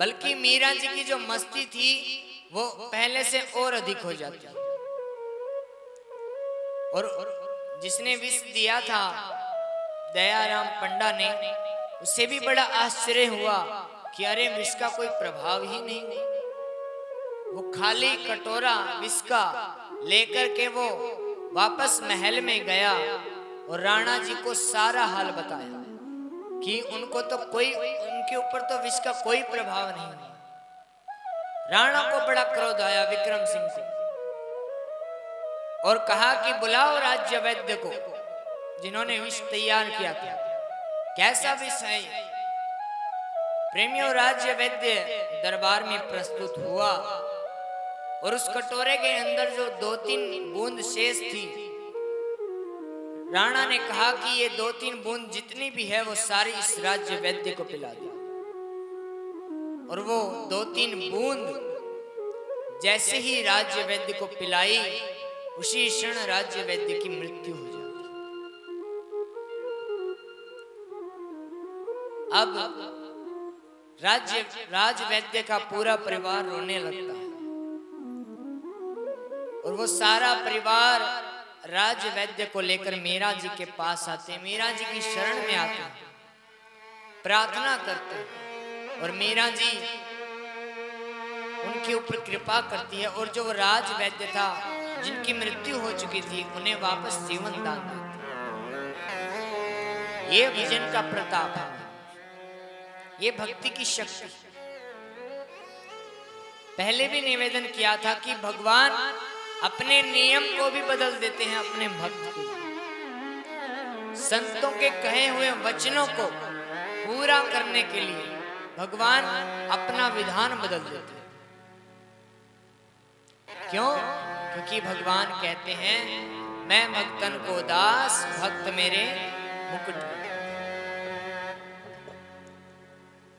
बल्कि मीरा जी की जो मस्ती थी वो पहले से और अधिक हो जाती। और जिसने विष दिया था दयाराम पंडा ने, उसे भी बड़ा आश्चर्य हुआ कि अरे विष का कोई प्रभाव ही नहीं। वो खाली कटोरा विष का लेकर के वो वापस महल में गया और राणा जी को सारा हाल बताया कि उनको तो कोई, उनके ऊपर तो विष का कोई प्रभाव नहीं। राणा को बड़ा क्रोध आया विक्रम सिंह से और कहा कि बुलाओ राज्य वैद्य को जिन्होंने विष तैयार किया था। कैसा विष है? प्रेमियों, राज्य वैद्य दरबार में प्रस्तुत हुआ और उस कटोरे के अंदर जो 2-3 बूंद शेष थी, राणा ने कहा कि ये 2-3 बूंद जितनी भी है वो सारी इस राज्य वैद्य को पिला दी। और वो 2-3 बूंद जैसे ही राज्य वैद्य को पिलाई, उसी क्षण राज्य वैद्य की मृत्यु हो जाती। अब राज वैद्य का पूरा परिवार रोने लगता है और वो सारा परिवार राज वैद्य को लेकर मीरा जी के पास आते हैं, मीरा जी की शरण में आते हैं, प्रार्थना करते हैं और मीरा जी उनके ऊपर कृपा करती है और जो राज वैद्य था जिनकी मृत्यु हो चुकी थी उन्हें वापस जीवन दान देती है। ये भजन का प्रताप है, ये भक्ति की शक्ति। पहले भी निवेदन किया था कि भगवान अपने नियम को भी बदल देते हैं अपने भक्त को। संतों के कहे हुए वचनों को पूरा करने के लिए भगवान अपना विधान बदल देते हैं। क्यों? क्योंकि भगवान कहते हैं मैं भक्तन को दास, भक्त मेरे मुकुट।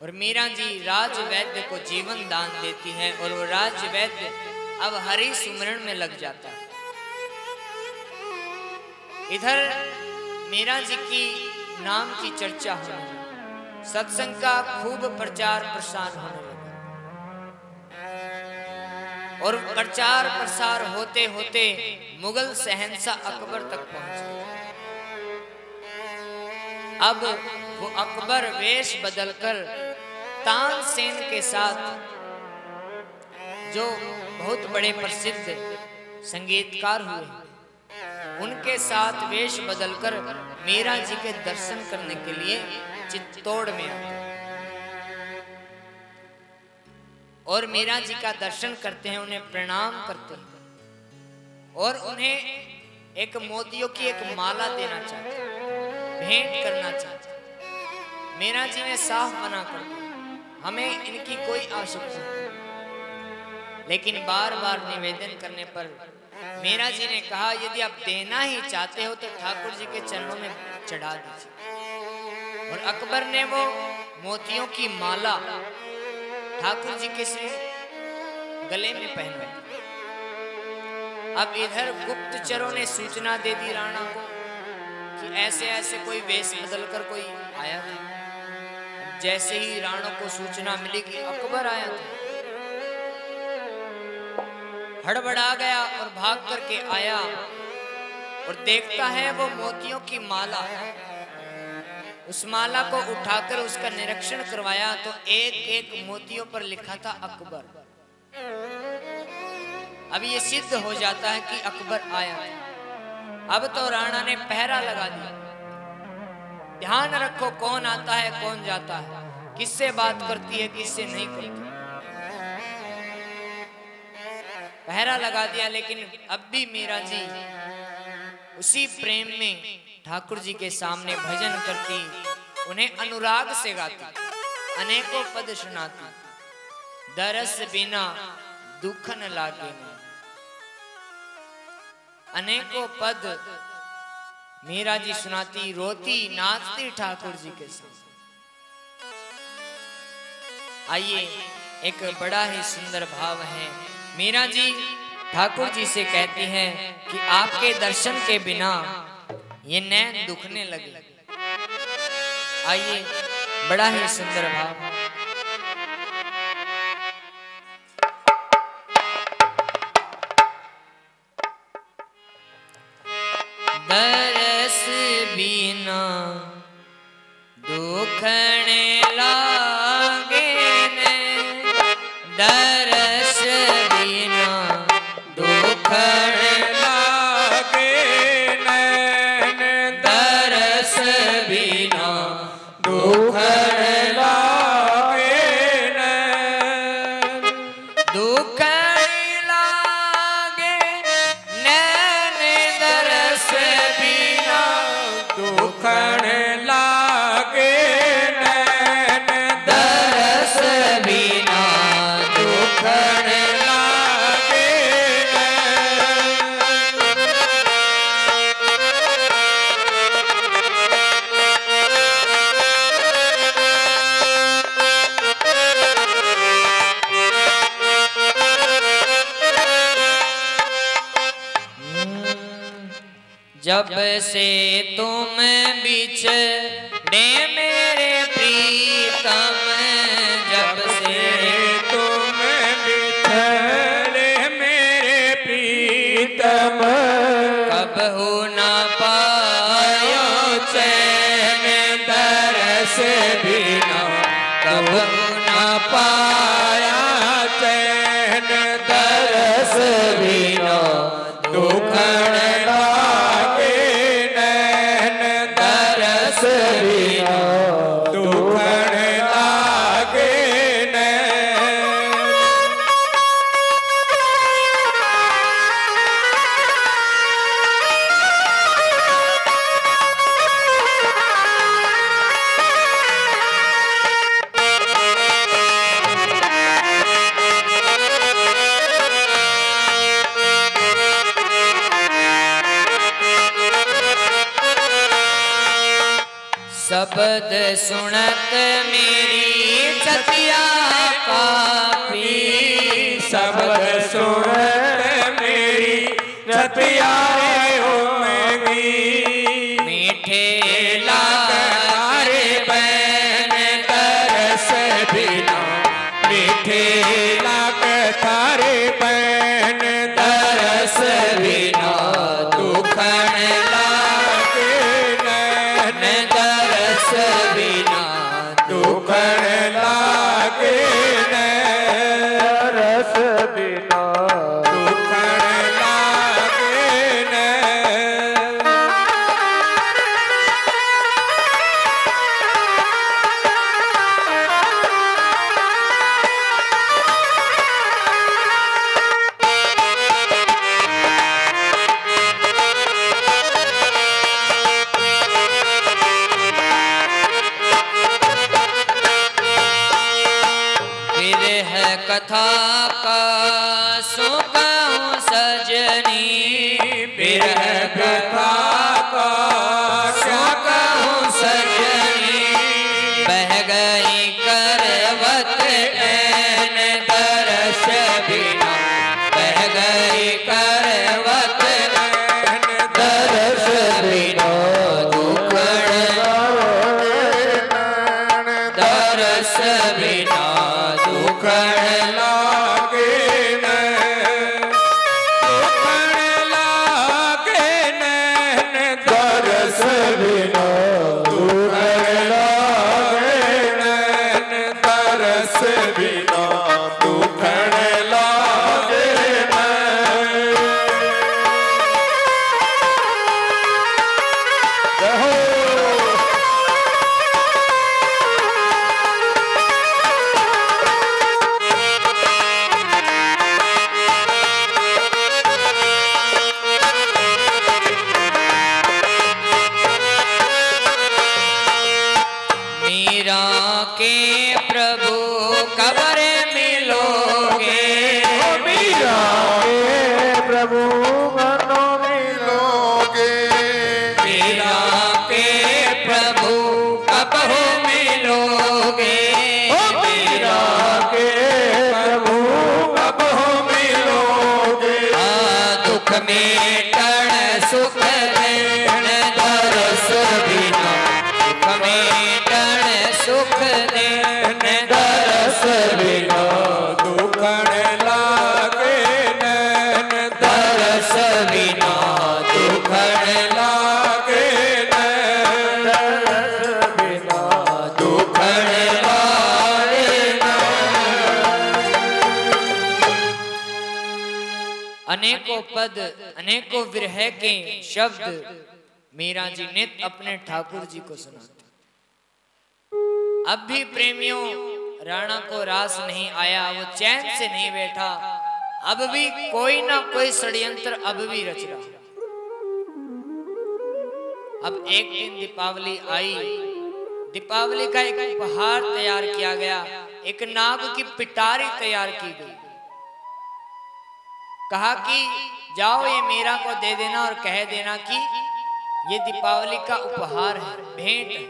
और मीरा जी राज वैद्य को जीवन दान देती है और वो राज वैद्य अब हरि सुमरण में लग जाता है। इधर मीरा जी की नाम की चर्चा होने लगी, सत्संग का खूब प्रचार प्रसार होने लगा और प्रचार प्रसार होते होते मुगल शहंशाह अकबर तक पहुंच गए। अब वो अकबर वेश बदलकर तानसेन के साथ, जो बहुत बड़े प्रसिद्ध संगीतकार हुए, उनके साथ वेश बदलकर मीरा जी के दर्शन करने के लिए चित्तौड़ में आते और मीरा जी का दर्शन करते हैं, उन्हें प्रणाम करते हैं और उन्हें एक मोतियों की एक माला देना चाहते हैं, भेंट करना चाहते हैं। मीरा जी ने साफ मना कर दिया, हमें इनकी कोई आवश्यकता नहीं। लेकिन बार बार निवेदन करने पर मीरा जी ने कहा यदि आप देना ही चाहते हो तो ठाकुर जी के चरणों में चढ़ा दीजिए। और अकबर ने वो मोतियों की माला ठाकुर जी के श्री गले में पहना। अब इधर गुप्तचरों ने सूचना दे दी राणा को कि ऐसे ऐसे कोई वेश बदल कर कोई आया था। जैसे ही राणा को सूचना मिली कि अकबर आया था, हड़बड़ा गया और भाग करके आया और देखता है वो मोतियों की माला। उस माला को उठाकर उसका निरीक्षण करवाया तो एक एक मोतियों पर लिखा था अकबर। अब ये सिद्ध हो जाता है कि अकबर आया। अब तो राणा ने पहरा लगा दिया, ध्यान रखो कौन आता है कौन जाता है, किससे बात करती है किससे नहीं करती। पहरा लगा दिया। लेकिन अब भी मीरा जी उसी प्रेम में ठाकुर जी के सामने भजन करती, उन्हें अनुराग से गाती, अनेकों पद सुनाती। दरस बिना दुख न लागे, अनेकों पद मीरा जी सुनाती, रोती नाचती ठाकुर जी के साथ। आइए एक बड़ा ही सुंदर भाव है। मीरा जी ठाकुर जी से कहती हैं कि आपके दर्शन के बिना ये नैन दुखने लगे। आइए बड़ा ही सुंदर भाव। दरस बिना दुखण लागे ने, दरस बिना दुखण लागे ने, दरस बिना दुखण लागे ने, दुखण लागे नैन, दरस बिना दुखण लागे नैन, दरस बिना दुखण लागे जब से तुम बिछड़े मेरे प्रीतम, जब से तुम बिछड़े मेरे प्रीतम, कबहू न पायो चैन, दरस बिना कबहू न पाया चैन, दरस बिना दुखण लागे नैन, दरस बिना दुखण लागे नैन। शब्द सुनत मेरी छतिया कापी, शब्द सुनत मेरी छतिया होगी, मीठे लागे बैन, दरस बिना मीठे लागे थारे बैन, दरस बिना दुखण लागे नैन, दरस बिना दुखण लागे नैन, दरस बिना दुखण लागे नैन। विरह कथा का सुखऊं सजनी, विरह कथा का सुखऊं सजनी, बह गई करवत नैन, दरस बिना बह गई करवत नैन, दरस बिना दुखण लागे नैन, दरस बिना दुखण लागे नैन, दुखण लागे नैन, दरस बिना दुखण लागे नैन, दरस बिना दुखण लागे नैन। मीरा के प्रभु कबर मिलोगे, मीरा के प्रभु मनो मिलोगे, मीरा के प्रभु कब हो मिलोगे, मीरा के प्रभु कब हो मिलोगे, दुख में टण सुख देन, दरस बिना दुख में टण सुख देन, दरस बिना दुखण लागे नैन, दरस बिना दुखण लागे अनेकों पद अनेकों विरह के शब्द मीरा जी नित अपने ठाकुर जी को सुनाते। अब भी प्रेमियों राणा को रास नहीं आया, वो चैन से नहीं बैठा, अब भी कोई ना कोई षड्यंत्र अब भी रच रहा। अब एक दिन दीपावली आई, दीपावली का एक उपहार तैयार किया गया, एक नाग की पिटारी तैयार की गई। कहा कि जाओ ये मीरा को दे देना और कह देना कि ये दीपावली का उपहार है, भेंट है।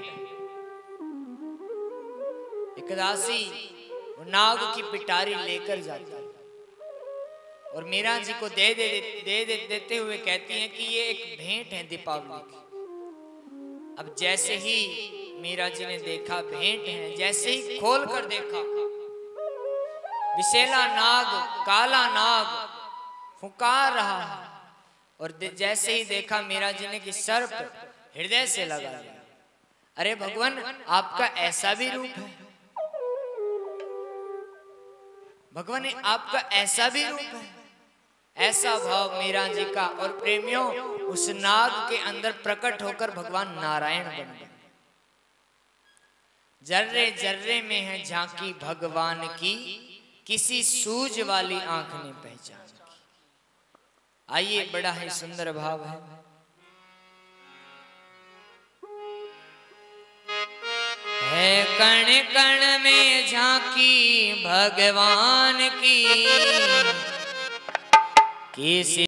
एक दासी वो नाग की पिटारी लेकर जाती है और मीरा जी को देते हुए कहती हैं कि ये एक भेंट है दीपावली की। अब जैसे ही मीरा जी ने देखा भेंट है, जैसे ही खोल कर देखा, विशेला नाग, काला नाग फुकार रहा है। और जैसे ही देखा मीरा जी ने कि सर्प हृदय से लगा लिया। अरे भगवान, आपका ऐसा भी रूप है, भगवान आपका ऐसा भी रूप है। ऐसा भाव मीरा जी का। और प्रेमियों, उस नाग के अंदर प्रकट होकर भगवान नारायण बन गए। जर्रे जर्रे में है झांकी भगवान की, किसी सूझ वाली आंख ने पहचान की। आइए, बड़ा ही सुंदर भाव है। है कण कण में झांकी भगवान की, किसी